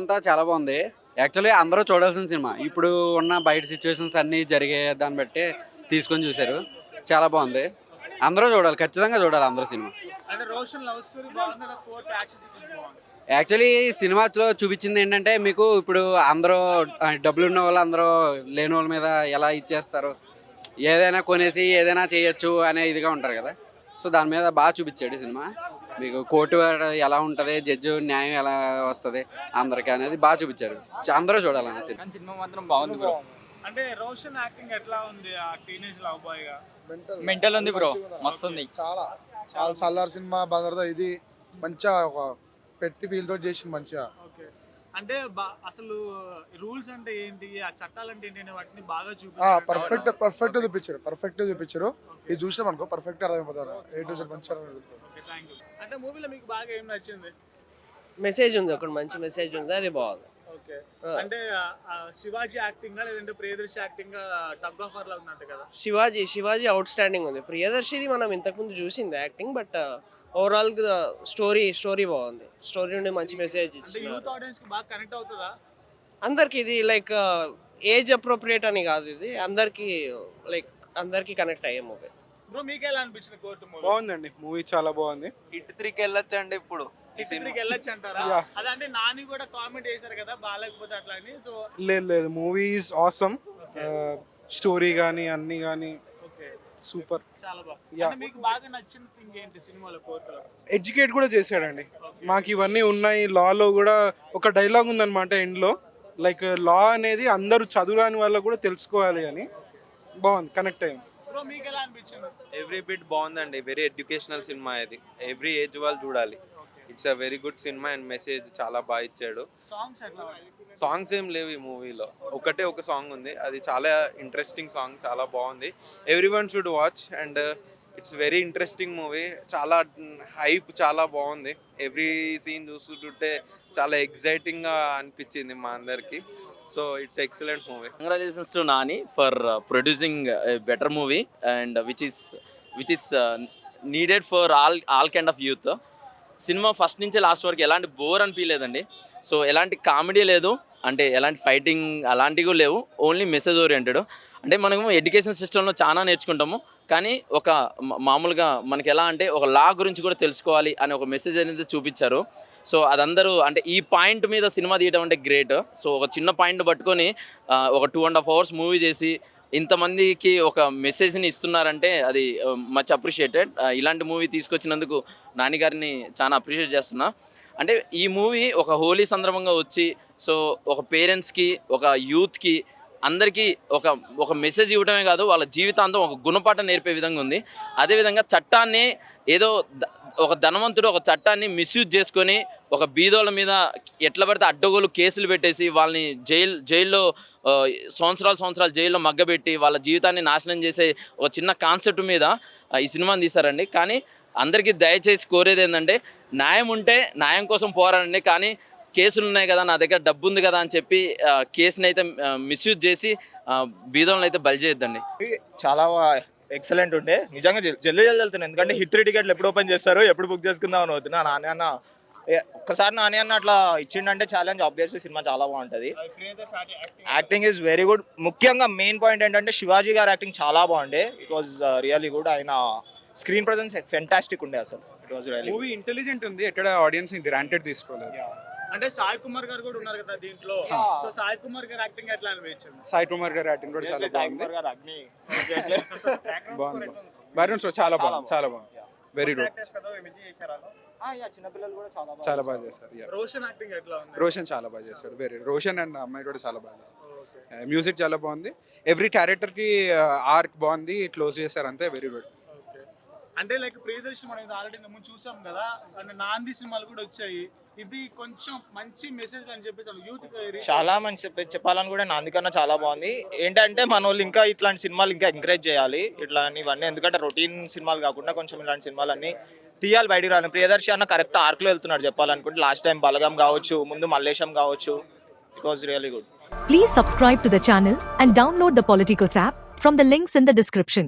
అంతా చాలా బాగుంది. యాక్చువల్లీ అందరూ చూడాల్సిన సినిమా. ఇప్పుడు ఉన్న బయట సిచ్యువేషన్స్ అన్నీ జరిగే దాన్ని బట్టి తీసుకొని చూశారు. చాలా బాగుంది. అందరూ చూడాలి. ఖచ్చితంగా చూడాలి అందరూ సినిమా. అంటే రోషన్ లవ్ స్టోరీ బాగుంది, లేదా కోర్ట్ యాక్షన్ సీక్వెన్స్ బాగుంది. యాక్చువల్లీ సినిమాలో చూపించింది ఏంటంటే మీకు ఇప్పుడు అందరూ డబ్బులు ఉన్న వాళ్ళు అందరూ లేని వాళ్ళ మీద ఎలా ఇచ్చేస్తారు, ఏదైనా కొనేసి ఏదైనా చేయొచ్చు అనే ఇదిగా ఉంటారు కదా. సో దాని మీద బాగా చూపించాడు సినిమా. మీకు కోర్టు ఎలా ఉంటుంది, జడ్జి న్యాయం ఎలా వస్తుంది అందరికీ అనేది బాగా చూపించారు. అందరూ చూడాలన్న సినిమా. కానీ సినిమా మాత్రం బాగుంది బ్రో. అంటే రోషన్ యాక్టింగ్ ఎట్లా ఉంది ఆ టీనేజ్ లవ్ బాయ్ గా? మెంటల్ ఉంది బ్రో, మస్తు ఉంది. చాలా చాలా సల్లార్ సినిమా బాగా ఇది మంచిగా ఒక పెట్టి ఫీల్తో చేసింది మంచిగా. ఓకే. అంటే అసలు రూల్స్ అంటే ఏంటి, ఆ చట్టాలు అంటే ఏంటి వాటిని బాగా పర్ఫెక్ట్ చూపించారు. ఇది చూసాం అనుకో పర్ఫెక్ట్ అర్థమైపోతారు. ఏ టు జెడ్ మంచిగా అర్థమైపోతారు. Okay, thank you. అంటే మూవీలో మీకు బాగా ఏం నచ్చింది? మెసేజ్ ఉంది, ఒకటి మంచి మెసేజ్ ఉంది, అది బాగుంది. ఓకే. అంటే శివాజీ యాక్టింగ్ లేదంటే Priyadarshi acting tug of war లా ఉందంట కదా? శివాజీ అవుట్ స్టాండింగ్ ఉంది. ప్రియదర్శిది మనం ఇంతకుముందు చూసింది యాక్టింగ్, బట్ ఓవరాల్ స్టోరీ బాగుంది. స్టోరీ నుండి మంచి మెసేజ్ అంటే ఇచ్చింది. యూత్ ఆడియన్స్ కి బాగా కనెక్ట్ అవుతుందా? అందరికి ఇది లైక్ ఏజ్ అప్రోప్రియేట్ అని కాదు, ఇది అందరికి కనెక్ట్ అయ్యే మూవీ. బ్రో మీకు ఎలా అనిపించింది కోర్టు మూవీ? బాగుందండి, మూవీ చాలా బాగుంది. హిట్ 3కి వెళ్ళొచ్చండి ఇప్పుడు. హిస్టరీకి వెళ్ళొచ్చు అంటారా? అదంటే నాని కూడా కామెంట్ చేశారు కదా బాగాలేకపోతే అట్లా అని. సో లేదు మూవీ ఈజ్ ఆసమ్. స్టోరీ కానీ అన్ని కానీ ఓకే, సూపర్. చాలా బాగుంది. అంటే మీకు బాగా నచ్చిన థింగ్ ఏంటి సినిమాలో కోర్టులో? ఎడ్యుకేట్ కూడా చేశాడండి. మాకు ఇవన్నీ ఉన్నాయి. లాలో కూడా ఒక డైలాగ్ ఉందన్నమాట ఎండ్లో, లైక్ లా అనేది అందరూ చదువురాని వాళ్ళకు కూడా తెలుసుకోవాలి అని. బాగుంది, కనెక్ట్ అయ్యాం. బ్రో మీకు ఎలా అనిపించింది? ఎవ్రీ బిట్ బాగుందండి. వెరీ ఎడ్యుకేషనల్ సినిమా ఇది. ఎవ్రీ ఏజ్ వాళ్ళు చూడాలి. It's a very good cinema and message చాలా బాగా ఇచ్చాడు. సాంగ్స్ ఎట్లా ఉన్నాయి? సాంగ్స్ ఏం లేవు ఈ మూవీలో, ఒకటే ఒక సాంగ్ ఉంది, అది చాలా ఇంట్రెస్టింగ్ సాంగ్, చాలా బాగుంది. Every one should watch and it's very interesting movie. చాలా హైప్ చాలా బాగుంది. ఎవ్రీ సీన్ చూస్తుంటే చాలా ఎగ్జైటింగ్గా అనిపించింది మా అందరికి. So it's excellent movie. Congratulations to Nani for producing a better movie and which is needed for all kind of youth. Cinema first నుంచి last వరకు ఎలాంటి బోర్ అనిపించలేదండి. సో ఎలాంటి కామెడీ లేదు, అంటే ఎలాంటి ఫైటింగ్ అలాంటివి లేవు. Only message oriented. అంటే మనము ఎడ్యుకేషన్ సిస్టంలో చాలా నేర్చుకుంటాము, కానీ ఒక మామూలుగా మనకి ఎలా అంటే ఒక లా గురించి కూడా తెలుసుకోవాలి అనే ఒక మెసేజ్ అనేది చూపించారు. సో అదందరూ అంటే ఈ పాయింట్ మీద సినిమా తీయడం అంటే గ్రేట్. సో ఒక చిన్న పాయింట్ పట్టుకొని ఒక 2.5 hours మూవీ చేసి ఇంతమందికి ఒక మెసేజ్ని ఇస్తున్నారంటే అది మచ్ అప్రిషియేటెడ్. ఇలాంటి మూవీ తీసుకొచ్చినందుకు నాని గారిని చాలా అప్రిషియేట్ చేస్తున్నా. అంటే ఈ మూవీ ఒక హోలీ సందర్భంగా వచ్చి సో ఒక పేరెంట్స్కి, ఒక యూత్కి, అందరికీ ఒక మెసేజ్ ఇవ్వడమే కాదు, వాళ్ళ జీవితాంతం ఒక గుణపాఠం నేర్పే విధంగా ఉంది. అదేవిధంగా చట్టాన్ని ఏదో ఒక ధనవంతుడు ఒక చట్టాన్ని మిస్యూజ్ చేసుకొని ఒక బీదోళ్ళ మీద ఎట్లా పడితే అడ్డగోలు కేసులు పెట్టేసి వాళ్ళని జైల్లో సంవత్సరాలు జైల్లో మగ్గబెట్టి వాళ్ళ జీవితాన్ని నాశనం చేసే ఒక చిన్న కాన్సెప్ట్ మీద ఈ సినిమాని తీశారండి. కానీ అందరికీ దయచేసి కోరేది ఏంటంటే న్యాయం ఉంటే న్యాయం కోసం పోరాడండి, కానీ కేసులు ఉన్నాయి కదా, నా దగ్గర డబ్బు ఉంది కదా అని చెప్పి కేసుని అయితే మిస్యూజ్ చేసి బీదోళ్ళని అయితే బలి చేయొద్దండి. చాలా ఎక్సలెంట్ ఉండే, నిజంగా జల్దీ వెళ్తున్నాను. ఎందుకంటే హిట్ 3 టికెట్లు ఎప్పుడు ఓపెన్ చేస్తారు, ఎప్పుడు బుక్ చేసుకుందాం అని అవుతున్నా. నాని అన్న ఒక్కసారి నాని అన్న అట్లా ఇచ్చిండంటే ఛాలెంజ్ ఆబ్వియస్లీ సినిమా చాలా బాగుంటుంది. Acting is very good. ముఖ్యంగా మెయిన్ పాయింట్ ఏంటంటే శివాజీ గారి యాక్టింగ్ చాలా బాగుండే. It was really good. ఆయన స్క్రీన్ ప్రజెన్స్ ఫెంటాస్టిక్ ఉండే అసలు. It was really movie intelligent ఉంది, ఎక్కడ ఆడియన్స్ గ్రాంటెడ్ తీసుకోలేదు. అంటే సాయి కుమార్ గారు కూడా ఉన్నారు కదా దీంట్లో. సో సాయి కుమార్ గారు యాక్టింగ్ ఎట్లా అనిపించింది? సాయి కుమార్ గారి యాక్టింగ్ కూడా చాలా బాగుంది. బాగుంది. బ్యాక్గ్రౌండ్ స్కోర్ చాలా బాగుంది. Very good. చిన్నపిల్లలు కూడా చాలా బాగా చేశారు. రోషన్ యాక్టింగ్ ఎట్లా ఉంది? రోషన్ చాలా బాగా చేశాడు. రోషన్ అండ్ అమ్మాయి కూడా చాలా బాగా చేశారు. మ్యూజిక్ చాలా బాగుంది. ఎవ్రీ క్యారెక్టర్కి ఆర్క్ బాగుంది, క్లోజ్ చేశారు అంతే. Very good. అంటే లైక్ ప్రియదర్శి మనం ఆల్రెడీ ముందు చూసాం కదా, అంటే నాంది సినిమాలు కూడా వచ్చాయి. ఇది కొంచెం మంచి మెసేజ్ అని చెప్పేసి యూత్ చాలా మంచి చెప్పాలని కూడా నాంది కన్నా చాలా బాగుంది. ఏంటంటే మన వాళ్ళు ఇంకా ఇట్లాంటి సినిమాలు ఇంకా ఎంకరేజ్ చేయాలి ఇవన్నీ. ఎందుకంటే రొటీన్ సినిమాలు కాకుండా కొంచెం ఇలాంటి సినిమాలన్నీ తీయాలి, బయటికి రాలి. ప్రియదర్శి అన్న కరెక్ట్ ఆర్క్లో వెళ్తున్నాడు చెప్పాలనుకుంటే. లాస్ట్ టైం బలగం కావచ్చు, ముందు మల్లేశం కావచ్చు. It was really good. Please subscribe to the channel and download the Politicos app from the links in the description.